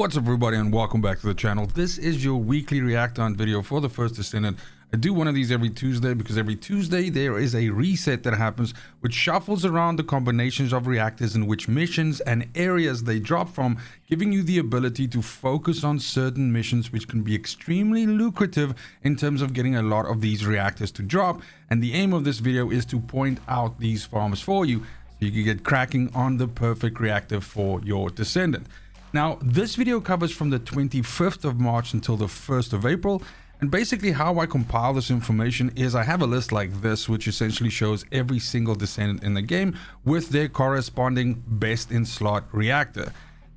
What's up everybody and welcome back to the channel. This is your weekly reactor hunt video for the First Descendant. I do one of these every Tuesday because every Tuesday there is a reset that happens which shuffles around the combinations of reactors and which missions and areas they drop from, giving you the ability to focus on certain missions which can be extremely lucrative in terms of getting a lot of these reactors to drop. And the aim of this video is to point out these farms for you so you can get cracking on the perfect reactor for your Descendant. Now, this video covers from the 25th of March until the 1st of April, and basically how I compile this information is I have a list like this which essentially shows every single Descendant in the game with their corresponding best in slot reactor.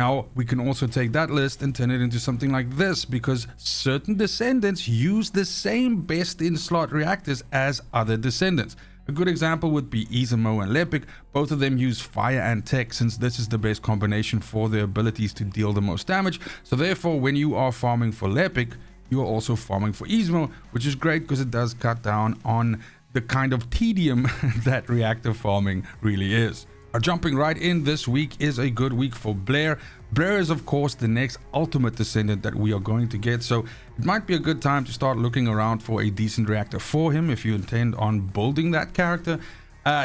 Now, we can also take that list and turn it into something like this because certain Descendants use the same best in slot reactors as other Descendants. A good example would be Izamo and Lepic. Both of them use fire and tech since this is the best combination for their abilities to deal the most damage. So therefore, when you are farming for Lepic, you are also farming for Izamo, which is great because it does cut down on the kind of tedium that reactor farming really is. Jumping right in, this week is a good week for Blair. Blair is of course the next ultimate Descendant that we are going to get, so it might be a good time to start looking around for a decent reactor for him if you intend on building that character.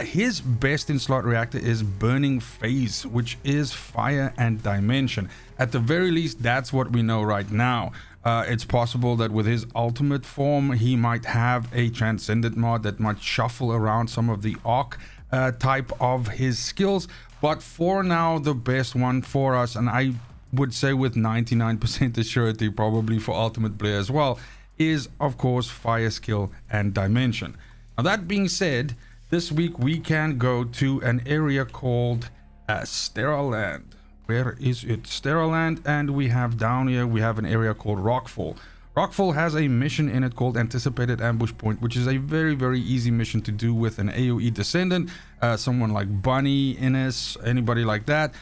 His best in slot reactor is Burning Phase, which is fire and dimension. At the very least, that's what we know right now. It's possible that with his ultimate form he might have a Transcendent mod that might shuffle around some of the arc type of his skills, but for now the best one for us, and I would say with 99% assurity probably for ultimate Blair as well, is of course fire skill and dimension. Now that being said, this week we can go to an area called Sterile Land. Where is it? Sterile Land, and we have down here we have an area called Rockfall. Rockfall has a mission in it called Anticipated Ambush Point, which is a very easy mission to do with an AoE Descendant, someone like Bunny, Ines, anybody like that,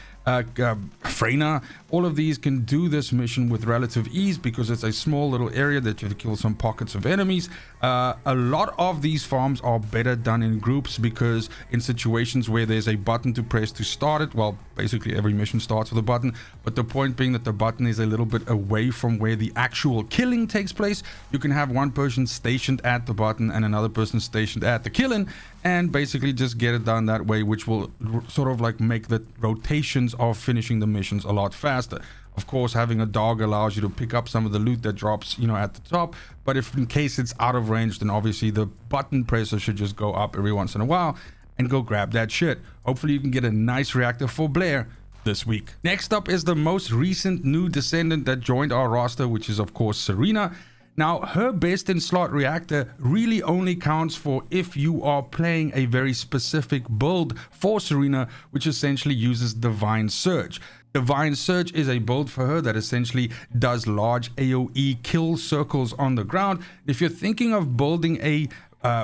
Serena. All of these can do this mission with relative ease because it's a small little area that you have to kill some pockets of enemies. A lot of these farms are better done in groups because in situations where there's a button to press to start it, well, basically every mission starts with a button, but the point being that the button is a little bit away from where the actual killing takes place, you can have one person stationed at the button and another person stationed at the killing, and basically just get it done that way, which will sort of like make the rotations of finishing the missions a lot faster. Of course, having a dog allows you to pick up some of the loot that drops, you know, at the top, but if in case it's out of range, then obviously the button presser should just go up every once in a while and go grab that shit. Hopefully you can get a nice reactor for Blair this week. Next up is the most recent new Descendant that joined our roster, which is of course Serena. Now, her best in slot reactor really only counts for if you are playing a very specific build for Serena, which essentially uses Divine Surge. Divine Surge is a build for her that essentially does large AoE kill circles on the ground. If you're thinking of building a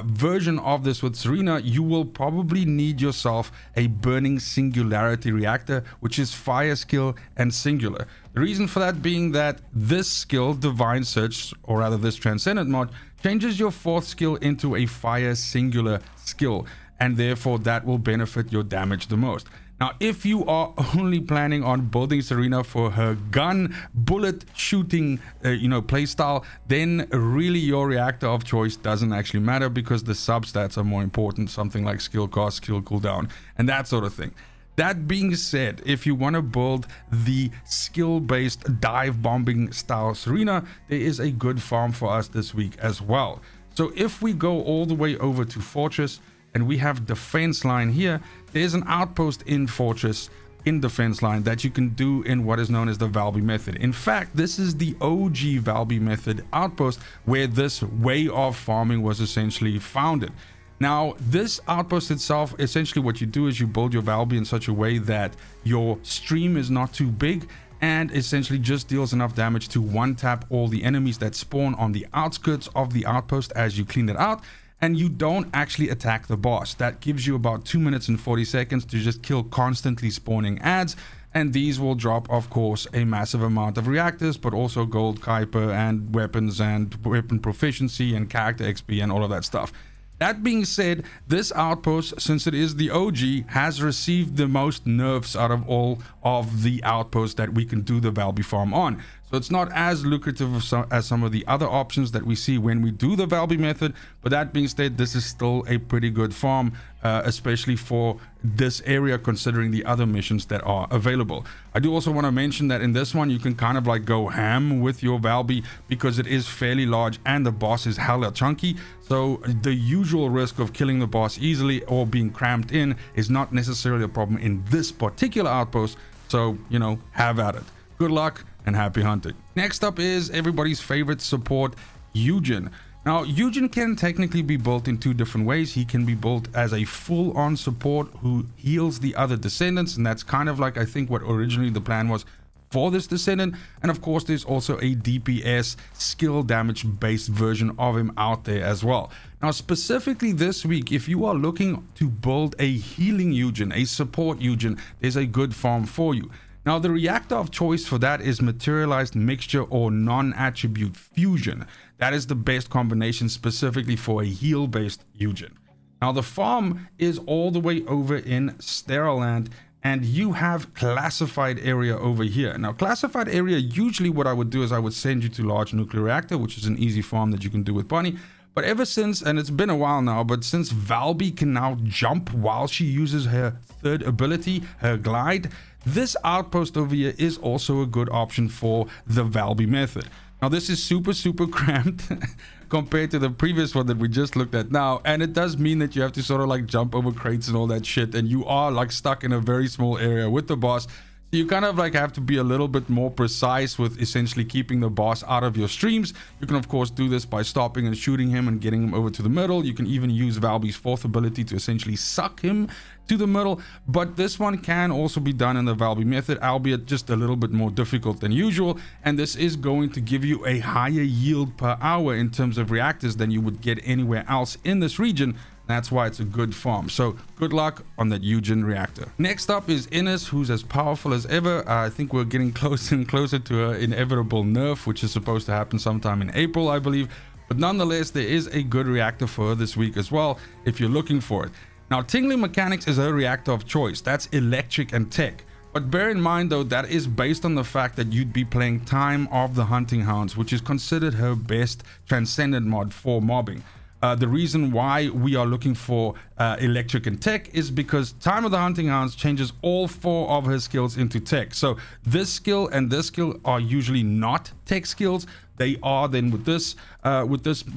version of this with Serena, you will probably need yourself a Burning Singularity reactor, which is fire skill and singular. The reason for that being that this skill, Divine Surge, or rather this Transcendent mod, changes your fourth skill into a fire singular skill, and therefore that will benefit your damage the most. Now, if you are only planning on building Serena for her gun bullet shooting playstyle, then really your reactor of choice doesn't actually matter because the substats are more important, something like skill cost, skill cooldown, and that sort of thing. That being said, if you want to build the skill-based dive bombing style Serena, there is a good farm for us this week as well. So if we go all the way over to Fortress, and we have defense line here, there's an outpost in Fortress in defense line that you can do in what is known as the Valby method. In fact, this is the OG Valby method outpost where this way of farming was essentially founded. Now, this outpost itself, essentially what you do is you build your Valby in such a way that your stream is not too big and essentially just deals enough damage to one-tap all the enemies that spawn on the outskirts of the outpost as you clean it out, and you don't actually attack the boss. That gives you about 2 minutes and 40 seconds to just kill constantly spawning adds, and these will drop, of course, a massive amount of reactors, but also gold Kuiper and weapons and weapon proficiency and character XP and all of that stuff. That being said, this outpost, since it is the OG, has received the most nerfs out of all of the outposts that we can do the Valby farm on. So it's not as lucrative as some of the other options that we see when we do the Valby method. But that being said, this is still a pretty good farm, especially for this area, considering the other missions that are available. I do also want to mention that in this one, you can kind of like go ham with your Valby because it is fairly large and the boss is hella chunky. So the usual risk of killing the boss easily or being cramped in is not necessarily a problem in this particular outpost. So, you know, have at it. Good luck and happy hunting. Next up is everybody's favorite support, Yujin. Now, Yujin can technically be built in two different ways. He can be built as a full-on support who heals the other descendants, and that's kind of like, I think, what originally the plan was for this descendant. And of course, there's also a DPS skill damage based version of him out there as well. Now, specifically this week, if you are looking to build a healing Yujin, a support Yujin, there's a good farm for you. Now, the reactor of choice for that is materialized mixture or non-attribute fusion. That is the best combination specifically for a heal-based Yujin. Now, the farm is all the way over in Sterile Land, and you have classified area over here. Now, classified area, usually what I would do is I would send you to large nuclear reactor, which is an easy farm that you can do with Bunny. But ever since, and it's been a while now, but since Valby can now jump while she uses her third ability, her glide, this outpost over here is also a good option for the Valby method. Now, this is super cramped compared to the previous one that we just looked at now, and it does mean that you have to sort of like jump over crates and all that shit, and you are like stuck in a very small area with the boss. So you kind of like have to be a little bit more precise with essentially keeping the boss out of your streams. You can of course do this by stopping and shooting him and getting him over to the middle. You can even use Valby's fourth ability to essentially suck him to the middle, but this one can also be done in the Valby method, albeit just a little bit more difficult than usual. And this is going to give you a higher yield per hour in terms of reactors than you would get anywhere else in this region. That's why it's a good farm. So good luck on that Yujin reactor. Next up is Ines, who's as powerful as ever. I think we're getting closer and closer to her inevitable nerf, which is supposed to happen sometime in April, I believe. But nonetheless, there is a good reactor for her this week as well, if you're looking for it. Now, Tingling Mechanics is her reactor of choice. That's electric and tech. But bear in mind, though, that is based on the fact that you'd be playing Time of the Hunting Hounds, which is considered her best Transcendent mod for mobbing. The reason why we are looking for electric and tech is because Time of the Hunting Hounds changes all four of her skills into tech. So this skill and this skill are usually not tech skills. They are then with this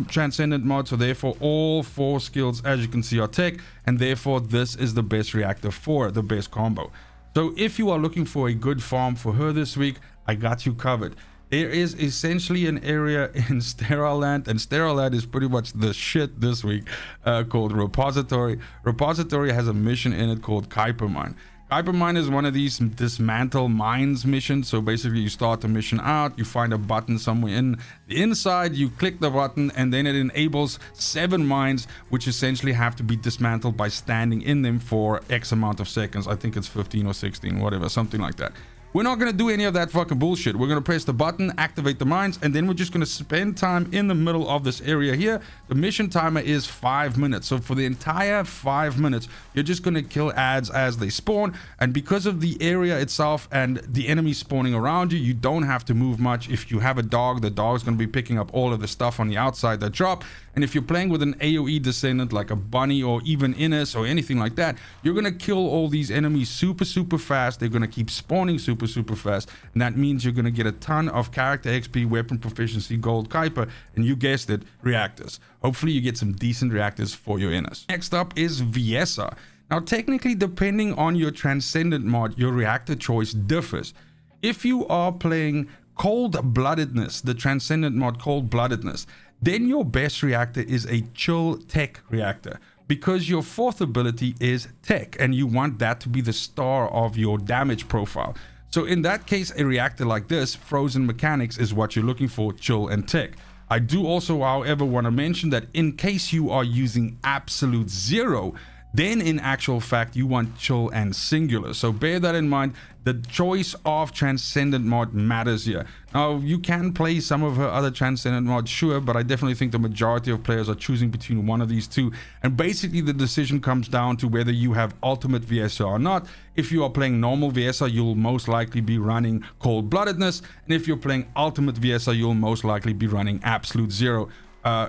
Transcendent mod. So therefore all four skills, as you can see, are tech, and therefore this is the best reactor for the best combo. So if you are looking for a good farm for her this week, I got you covered. There is essentially an area in Sterile Land, and Sterile Land is pretty much the shit this week, called Repository. Repository has a mission in it called Kuiper Mine. Kuiper Mine is one of these dismantle mines missions. So basically you start the mission out, you find a button somewhere in the inside, you click the button, and then it enables 7 mines, which essentially have to be dismantled by standing in them for X amount of seconds. I think it's 15 or 16, whatever, something like that. We're not going to do any of that fucking bullshit. We're going to press the button, activate the mines, and then we're just going to spend time in the middle of this area here. The mission timer is 5 minutes. So for the entire 5 minutes, you're just going to kill ads as they spawn. And because of the area itself and the enemy spawning around you, you don't have to move much. If you have a dog, the dog's going to be picking up all of the stuff on the outside that drop. And if you're playing with an AoE descendant like a Bunny or even Ines or anything like that, you're going to kill all these enemies super fast. They're going to keep spawning super fast, and that means you're going to get a ton of character XP, weapon proficiency, gold, Kuiper, and you guessed it, reactors. Hopefully you get some decent reactors for your Ines. Next up is Viessa. Now technically, depending on your Transcendent mod, your reactor choice differs. If you are playing Cold-Bloodedness, the Transcendent mod Cold-Bloodedness, then your best reactor is a chill tech reactor, because your fourth ability is tech and you want that to be the star of your damage profile. So in that case, a reactor like this, Frozen Mechanics, is what you're looking for, chill and tech. I do also, however, want to mention that in case you are using absolute zero, then in actual fact you want chill and singular. So bear that in mind. The choice of Transcendent mod matters here. Now, you can play some of her other Transcendent mods, sure, but I definitely think the majority of players are choosing between one of these two. And basically the decision comes down to whether you have ultimate Viessa or not. If you are playing normal Viessa, you'll most likely be running cold-bloodedness, and if you're playing ultimate Viessa, you'll most likely be running absolute zero,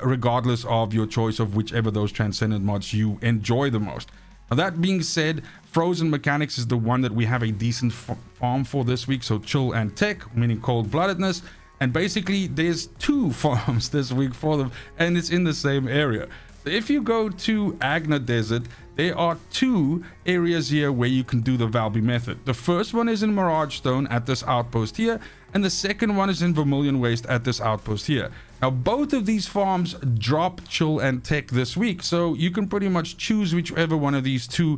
regardless of your choice of whichever those Transcendent mods you enjoy the most. Now, that being said, Frozen Mechanics is the one that we have a decent farm for this week. So chill and tech, meaning cold-bloodedness. And basically, there's 2 farms this week for them, and it's in the same area. If you go to Agna Desert, there are 2 areas here where you can do the Valby method. The first one is in Mirage Stone at this outpost here, and the second one is in Vermilion Waste at this outpost here. Now, both of these farms drop chill and tech this week, so you can pretty much choose whichever one of these 2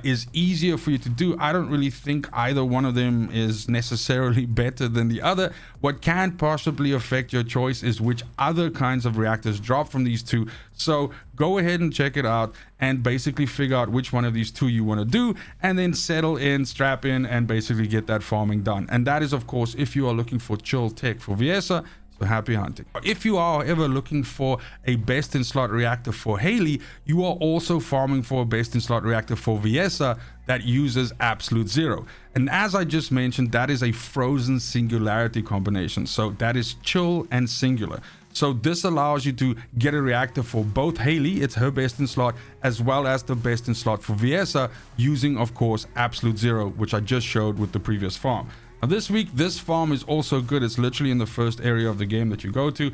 is easier for you to do. I don't really think either one of them is necessarily better than the other. What can possibly affect your choice is which other kinds of reactors drop from these 2. So go ahead and check it out and basically figure out which one of these 2 you want to do, and then settle in, strap in, and basically get that farming done. And that is, of course, if you are looking for chill tech for Viessa. So happy hunting. If you are ever looking for a best in slot reactor for Hailey, you are also farming for a best in slot reactor for Viessa that uses absolute zero. And as I just mentioned, that is a frozen singularity combination. So that is chill and singular. So this allows you to get a reactor for both Hailey, it's her best in slot, as well as the best in slot for Viessa, using, of course, absolute zero, which I just showed with the previous farm. Now, this week, this farm is also good. It's literally in the first area of the game that you go to.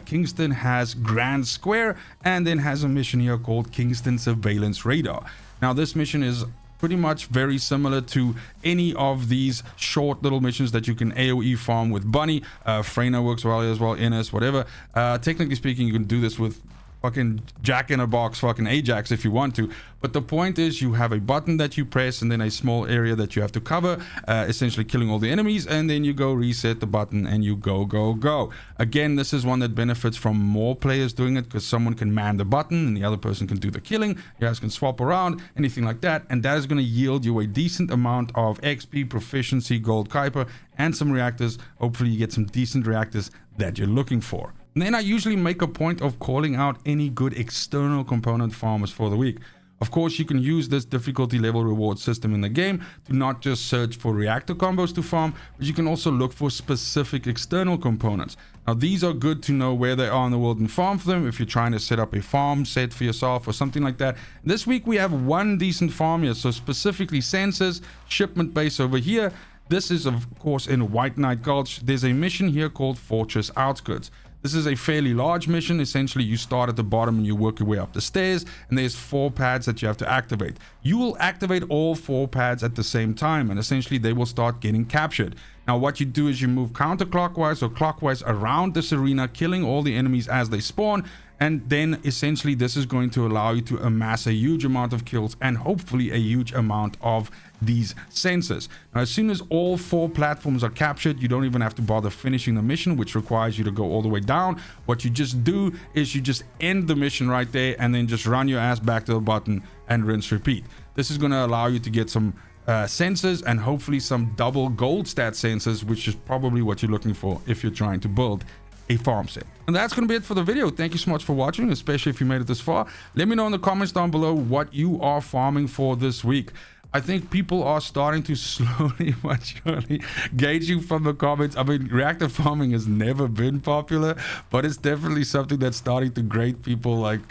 Kingston has Grand Square, and then has a mission here called Kingston Surveillance Radar. Now, this mission is pretty much very similar to any of these short little missions that you can AoE farm with Bunny. Freyna works well as well, Ines, whatever. Technically speaking, you can do this with fucking Jack in a Box, fucking Ajax if you want to. But the point is, you have a button that you press and then a small area that you have to cover, essentially killing all the enemies, and then you go reset the button and you go. Again, this is one that benefits from more players doing it, because someone can man the button and the other person can do the killing. You guys can swap around, anything like that, and that is going to yield you a decent amount of XP, proficiency, gold Kuiper, and some reactors. Hopefully you get some decent reactors that you're looking for. And then I usually make a point of calling out any good external component farmers for the week. Of course, you can use this difficulty level reward system in the game to not just search for reactor combos to farm, but you can also look for specific external components. Now, these are good to know where they are in the world and farm for them if you're trying to set up a farm set for yourself or something like that. This week, we have one decent farm here, so specifically sensors, shipment base over here. This is, of course, in White Knight Gulch. There's a mission here called Fortress Outskirts. This is a fairly large mission. Essentially, you start at the bottom and you work your way up the stairs, and there's 4 pads that you have to activate. You will activate all 4 pads at the same time, and essentially they will start getting captured. Now, what you do is you move counterclockwise or clockwise around this arena, killing all the enemies as they spawn, and then essentially this is going to allow you to amass a huge amount of kills and hopefully a huge amount of these sensors. Now, as soon as all 4 platforms are captured, you don't even have to bother finishing the mission, which requires you to go all the way down. What you just do is you just end the mission right there and then just run your ass back to the button and rinse repeat. This is going to allow you to get some sensors and hopefully some double gold stat sensors, which is probably what you're looking for if you're trying to build a farm set. And that's going to be it for the video. Thank you so much for watching, especially if you made it this far. Let me know in the comments down below what you are farming for this week. I think people are starting to slowly but surely gauge you from the comments. I mean, reactor farming has never been popular, but it's definitely something that's starting to grade people like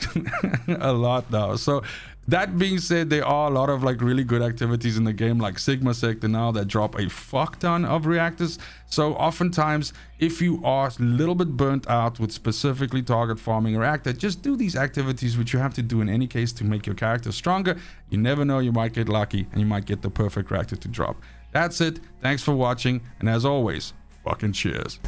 a lot now. So that being said, there are a lot of like really good activities in the game, like Sigma Sector now, that drop a fuck ton of reactors. So oftentimes, if you are a little bit burnt out with specifically target farming a reactor, just do these activities, which you have to do in any case to make your character stronger. You never know, you might get lucky and you might get the perfect reactor to drop. That's it. Thanks for watching, and as always, fucking cheers.